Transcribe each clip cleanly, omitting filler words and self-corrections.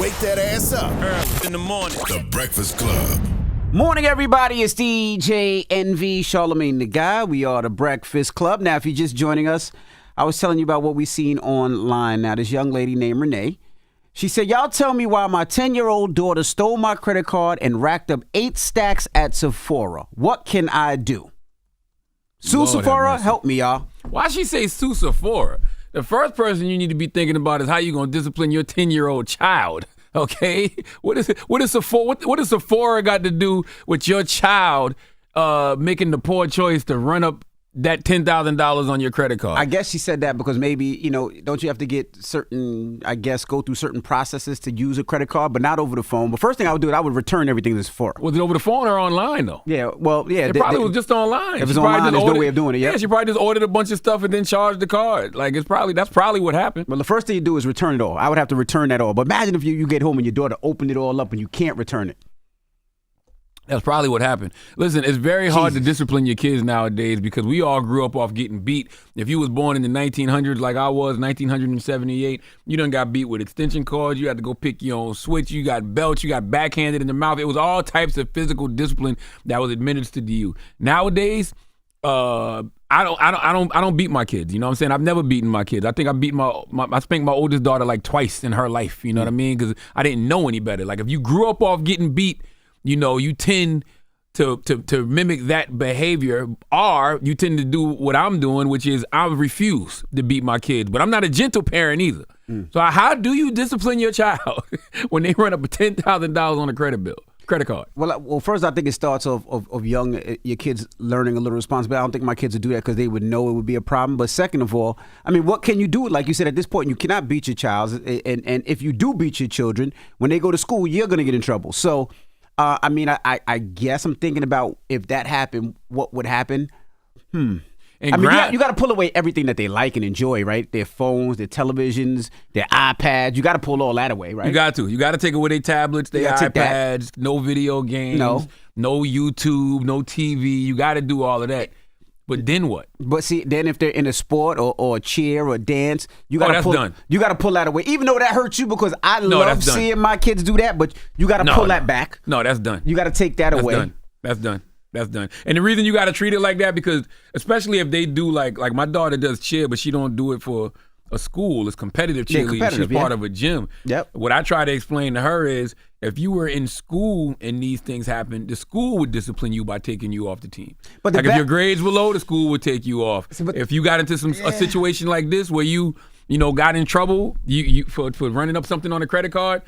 Wake that ass up. Early in the morning. The Breakfast Club. Morning, everybody. It's DJ NV, Charlamagne the Guy. We are the Breakfast Club. Now, if you're just joining us, I was telling you about what we seen online. Now, this young lady named Renee, she said, y'all tell me why my 10-year-old daughter stole my credit card and racked up 8 stacks at Ciofalo. What can I do? Sue Ciofalo, help me, y'all. Why she say Sue Ciofalo? The first person you need to be thinking about is how you gonna discipline your 10-year-old child. Okay, what is Ciofalo got to do with your child making the poor choice to run up that $10,000 on your credit card? I guess she said that because maybe, don't you have to get certain, go through certain processes to use a credit card, but not over the phone. But first thing I would do is I would return everything that's for. Was it over the phone or online, though? Yeah, well, yeah. It probably was just online. If it's online, there's no way of doing it, Yeah, she probably just ordered a bunch of stuff and then charged the card. That's probably what happened. Well, the first thing you do is return it all. I would have to return that all. But imagine if you get home and your daughter opened it all up and you can't return it. That's probably what happened. Listen, it's very hard to discipline your kids nowadays because we all grew up off getting beat. If you was born in the 1900s like I was, 1978, you done got beat with extension cords. You had to go pick your own switch. You got belts. You got backhanded in the mouth. It was all types of physical discipline that was administered to you. Nowadays, I don't beat my kids. You know what I'm saying? I've never beaten my kids. I think I beat I spanked my oldest daughter like twice in her life. You know what I mean? Because I didn't know any better. Like if you grew up off getting beat, you tend to mimic that behavior, or you tend to do what I'm doing, which is I refuse to beat my kids. But I'm not a gentle parent either. So how do you discipline your child when they run up $10,000 on a credit card? Well, first I think it starts of your kids learning a little responsibility. I don't think my kids would do that because they would know it would be a problem. But second of all, I mean, what can you do? Like you said, at this point, you cannot beat your child. And if you do beat your children, when they go to school, you're going to get in trouble. So, I guess I'm thinking about if that happened, what would happen? You got to pull away everything that they like and enjoy, right? Their phones, their televisions, their iPads. You got to pull all that away, right? You got to take away their tablets, their iPads, no video games, no YouTube, no TV. You got to do all of that. But then what? But see, then if they're in a sport or a cheer or a dance, you got to pull. Done. You got to pull that away, even though that hurts you because I love seeing my kids do that. But you got to pull that back. No, that's done. You got to take that away. That's done. And the reason you got to treat it like that because, especially if they do like my daughter does cheer, but she don't do it for a school. It's competitive cheerleading. She's part of a gym. Yep. What I try to explain to her is, if you were in school and these things happened, the school would discipline you by taking you off the team. But if your grades were low, the school would take you off. If you got into a situation like this where you got in trouble for running up something on a credit card,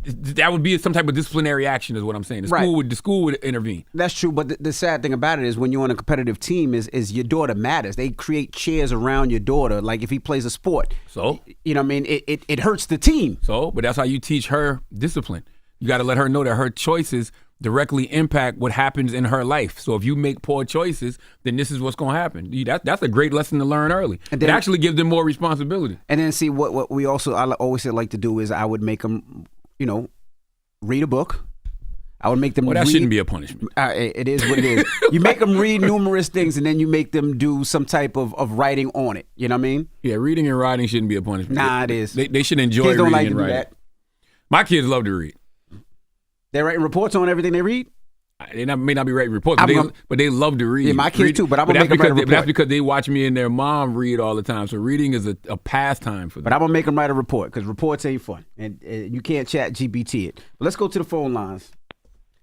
that would be some type of disciplinary action is what I'm saying. The school would intervene. That's true, but the sad thing about it is when you're on a competitive team is your daughter matters. They create chairs around your daughter, like if he plays a sport. So? You know what I mean? It hurts the team. So, but that's how you teach her discipline. You got to let her know that her choices directly impact what happens in her life. So if you make poor choices, then this is what's going to happen. That's a great lesson to learn early. And then, it actually gives them more responsibility. And then see, what we also, I always like to do is I would make them, read a book. I would make them read. Well, that shouldn't be a punishment. It is what it is. You make them read numerous things, and then you make them do some type of writing on it. You know what I mean? Yeah, reading and writing shouldn't be a punishment. Nah, it is. They should enjoy reading and writing. My kids love to read. They're writing reports on everything they read? They may not be writing reports, but they love to read. Yeah, my kids too, but I'm going to make them write a report. That's because they watch me and their mom read all the time. So reading is a pastime for them. But I'm going to make them write a report because reports ain't fun. And you can't chat GPT it. But let's go to the phone lines.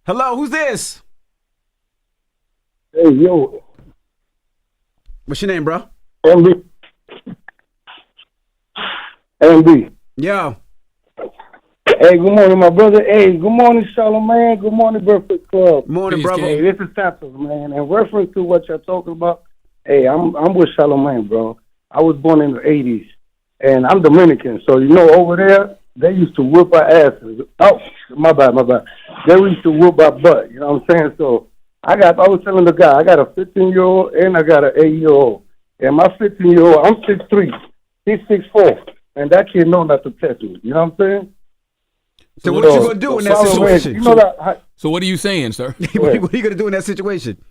Hello, who's this? Hey, yo. What's your name, bro? MB. MB. Yo. Hey, good morning, my brother. Hey, good morning, Charlamagne. Good morning, Breakfast Club. Morning, brother. Hey, this is Santos, man. In reference to what you're talking about, hey, I'm with Charlamagne, bro. I was born in the 80s, and I'm Dominican. So, over there, they used to whoop our asses. Oh, my bad. They used to whoop our butt, you know what I'm saying? So, I was telling the guy, I got a 15-year-old and I got an 8-year-old. And my 15-year-old, I'm 6'3", he's 6'4", and that kid know not to touch me, you know what I'm saying? So what you gonna do in that situation? So what are you saying, sir? What are you gonna do in that situation?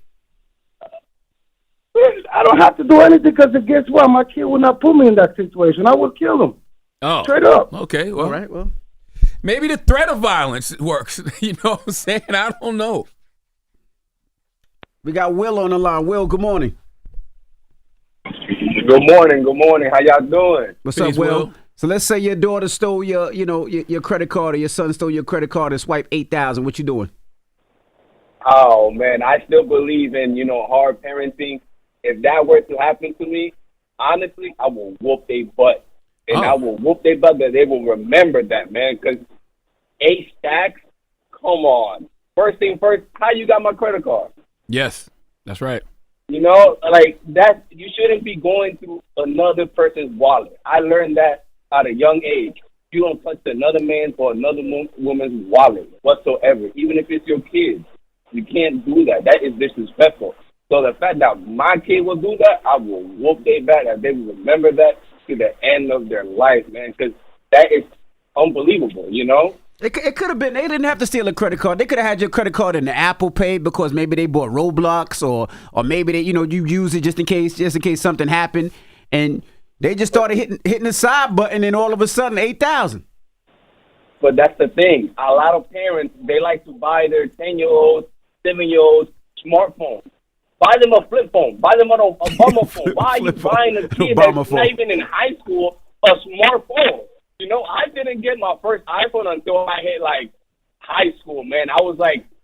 I don't have to do anything because guess what? My kid would not put me in that situation. I would kill him. Oh, straight up. Okay. Well, all right. Well, maybe the threat of violence works. You know what I'm saying? I don't know. We got Will on the line. Will, good morning. Good morning. Good morning. How y'all doing? What's Peace, up, Will? Will? So let's say your daughter stole your credit card, or your son stole your credit card and swiped $8,000. What you doing? Oh, man, I still believe in, hard parenting. If that were to happen to me, honestly, I will whoop their butt. And I will whoop their butt that they will remember that, man, because 8 stacks, come on. First thing first, how you got my credit card? Yes, that's right. That you shouldn't be going through another person's wallet. I learned that at a young age. You don't touch another man's or another woman's wallet whatsoever, even if it's your kids. You can't do that. That is disrespectful. So the fact that my kid will do that, I will whoop their back, and they will remember that to the end of their life, man, because that is unbelievable, It could have been. They didn't have to steal a credit card. They could have had your credit card in the Apple Pay because maybe they bought Roblox, or maybe they, you use it just in case something happened, and they just started hitting the side button, and all of a sudden $8,000. But that's the thing. A lot of parents, they like to buy their 10-year-olds, 7-year-olds smartphones. Buy them a flip phone. Buy them a Obama phone. Why are you buying a kid that's not even in high school a smartphone? I didn't get my first iPhone until I hit, high school, man. I was,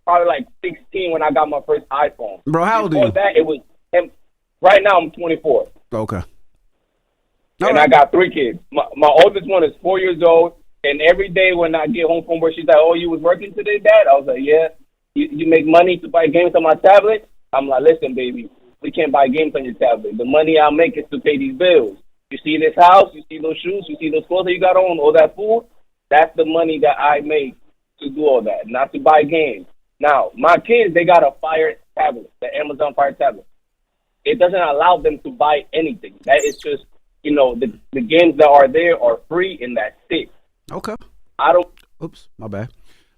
probably 16 when I got my first iPhone. Bro, how old are you? Before that, it was right now I'm 24. Okay. And I got 3 kids. My oldest one is 4 years old, and every day when I get home from work, she's like, "Oh, you was working today, Dad?" I was like, "Yeah." You make money to buy games on my tablet? I'm like, "Listen, baby, we can't buy games on your tablet. The money I make is to pay these bills. You see this house, you see those shoes, you see those clothes that you got on, all that food? That's the money that I make to do all that, not to buy games." Now, my kids, they got a Fire tablet, the Amazon Fire tablet. It doesn't allow them to buy anything. That is just, the games that are there are free, and that's it. Okay. Oops, my bad.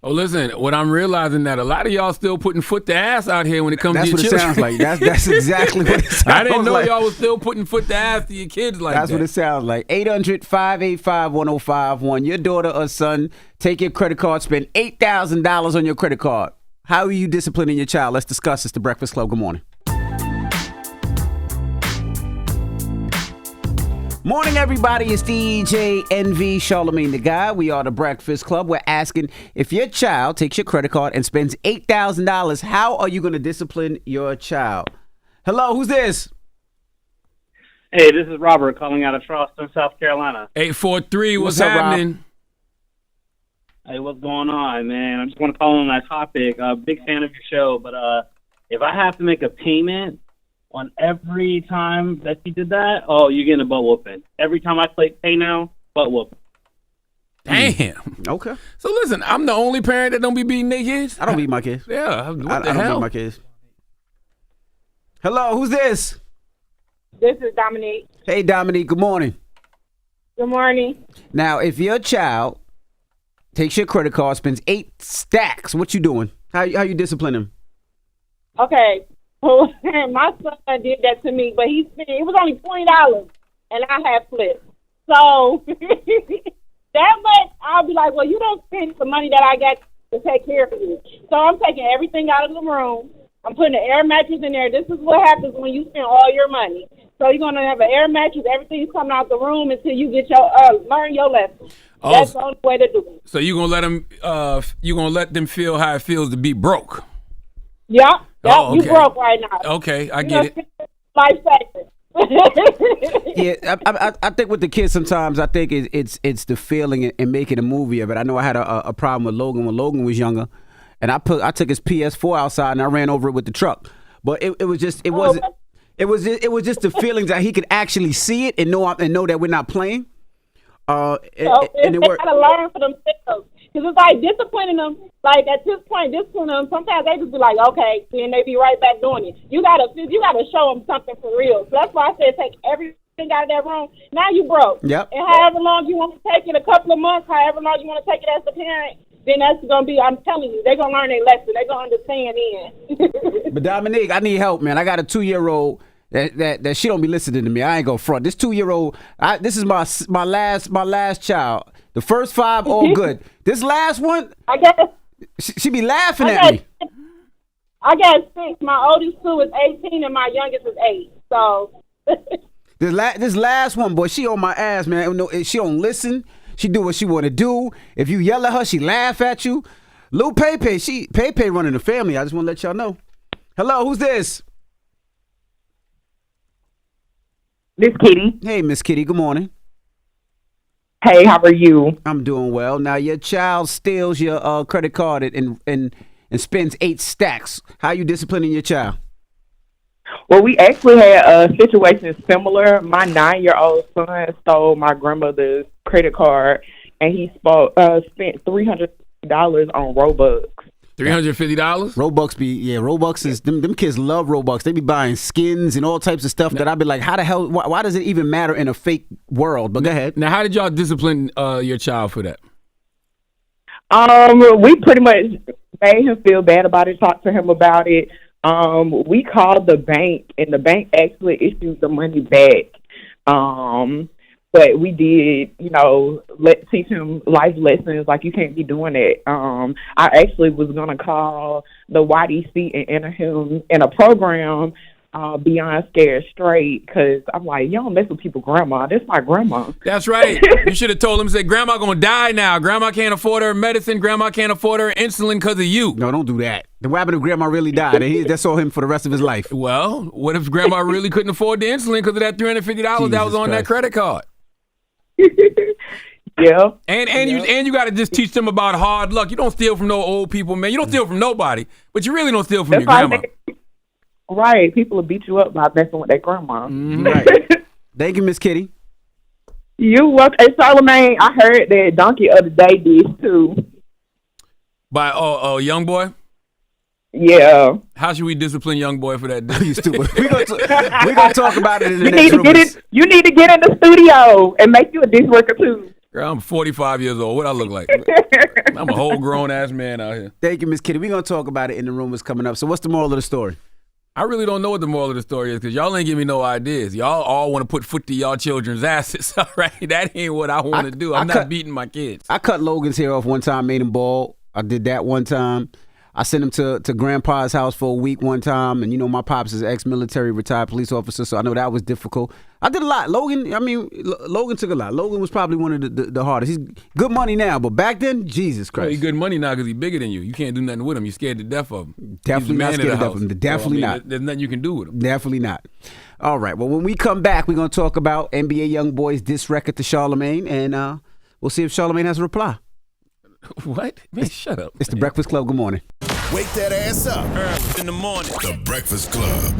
Oh, listen, what I'm realizing that a lot of y'all still putting foot to ass out here when it comes to your children. That's what it sounds like. That's exactly what it sounds like. I didn't know y'all was still putting foot to ass to your kids like That's that. what it sounds like. 800-585-1051. Your daughter or son take your credit card, spend $8,000 on your credit card. How are you disciplining your child? Let's discuss this. The Breakfast Club. Good morning. Morning, everybody. It's DJ NV, Charlamagne the Guy. We are the Breakfast Club. We're asking, if your child takes your credit card and spends $8,000, how are you going to discipline your child? Hello, who's this? Hey, this is Robert calling out of Charleston, South Carolina. 843, what's up, happening? Hey, what's going on, man? I just want to call on that topic. Big fan of your show, but if I have to make a payment on every time that you did that, you're getting a butt whooping. Every time I pay now, butt whooping. Damn. Okay. So listen, I'm the only parent that don't be beating their kids. I don't beat my kids. Yeah. What I the don't hell? beat my kids. Hello, who's this? This is Dominique. Hey, Dominique, good morning. Good morning. Now, if your child takes your credit card, spends 8 stacks, what you doing? How you discipline him? Okay. My son did that to me, but it was only $20, and I had flipped. So that much, I'll be like, well, you don't spend the money that I got to take care of you. So I'm taking everything out of the room. I'm putting an air mattress in there. This is what happens when you spend all your money. So you're going to have an air mattress. Everything's coming out the room until you get learn your lesson. That's the only way to do it. So you're gonna let them feel how it feels to be broke. Yep. Oh, okay. You broke right now. Okay, I get it. Life saving. Yeah, I think with the kids sometimes I think it's the feeling and making a movie of it. I know I had a problem with Logan when Logan was younger, and I took his PS4 outside and I ran over it with the truck. But it was just the feelings that he could actually see it and know that we're not playing. And it worked. They gotta learn for themselves. Because it's like disciplining them, like at this point, disciplining them, sometimes they just be like, okay, then they be right back doing it. You gotta show them something for real. So that's why I said take everything out of that room. Now you broke. Yep. And however long you want to take it, a couple of months, however long you want to take it as a parent, then that's going to be, I'm telling you, they're going to learn their lesson. They're going to understand then. But Dominique, I need help, man. I got a 2-year-old that she don't be listening to me. I ain't gonna front. This 2-year-old, this is my last child. The first 5, all good. This last one, I guess she be laughing at me. I got 6. My oldest 2 is 18, and my youngest is 8. So This last one, boy, she on my ass, man. No, she don't listen. She do what she want to do. If you yell at her, she laugh at you. Lil Pepe, Pepe running the family. I just want to let y'all know. Hello, who's this? This Kitty. Hey, Miss Kitty. Good morning. Hey, how are you? I'm doing well. Now your child steals your credit card and spends 8 stacks. How you disciplining your child? Well, we actually had a situation similar. My 9-year-old son stole my grandmother's credit card, and he spent $300 on Robux. $350? Robux is them kids love Robux. They be buying skins and all types of stuff that I be like, how the hell? Why does it even matter in a fake world? But go ahead. Now, how did y'all discipline your child for that? We pretty much made him feel bad about it, talked to him about it. We called the bank, and the bank actually issued the money back. But we did, teach him life lessons, like you can't be doing that. I actually was going to call the YDC and enter him in a program, Beyond Scared Straight, because I'm like, you don't mess with people's grandma. That's my grandma. That's right. You should have told him, say, Grandma going to die now. Grandma can't afford her medicine. Grandma can't afford her insulin because of you. No, don't do that. The what happened if Grandma really died? That's all him for the rest of his life. Well, what if Grandma really couldn't afford the insulin because of that $350 that was on that credit card? Yeah. And you got to just teach them about hard luck. You don't steal from no old people, man. You don't steal from nobody, but you really don't steal from your grandma. Right. People will beat you up by messing with their grandma. Mm-hmm. Right. Thank you, Miss Kitty. You welcome. Hey, Charlamagne, I heard that Donkey other day did too. By young boy? Yeah. How should we discipline young boy for that? You stupid. We're gonna talk about it in the next room. You need to get in the studio and make you a dish worker too. Girl, I'm 45 years old. What I look like? I'm a whole grown ass man out here. Thank you, Miss Kitty. We're gonna talk about it in the room that's coming up. So what's the moral of the story? I really don't know what the moral of the story is because y'all ain't give me no ideas. Y'all all want to put foot to y'all children's asses. All right, that ain't what I want to do. I'm not beating my kids. I cut Logan's hair off one time, made him bald. I did that one time. I sent him to Grandpa's house for a week one time, and my pops is an ex-military retired police officer, so I know that was difficult. I did a lot. Logan took a lot. Logan was probably one of the hardest. He's good money now, but back then, Jesus Christ. Well, he's good money now because he's bigger than you. You can't do nothing with him. You're scared to death of him. Definitely not scared to death of him. Definitely not. There's nothing you can do with him. Definitely not. All right. Well, when we come back, we're going to talk about NBA YoungBoy's diss record to Charlamagne, and we'll see if Charlamagne has a reply. What? Man, shut up. It's the Breakfast Club. Good morning. Wake that ass up. Early in the morning. The Breakfast Club.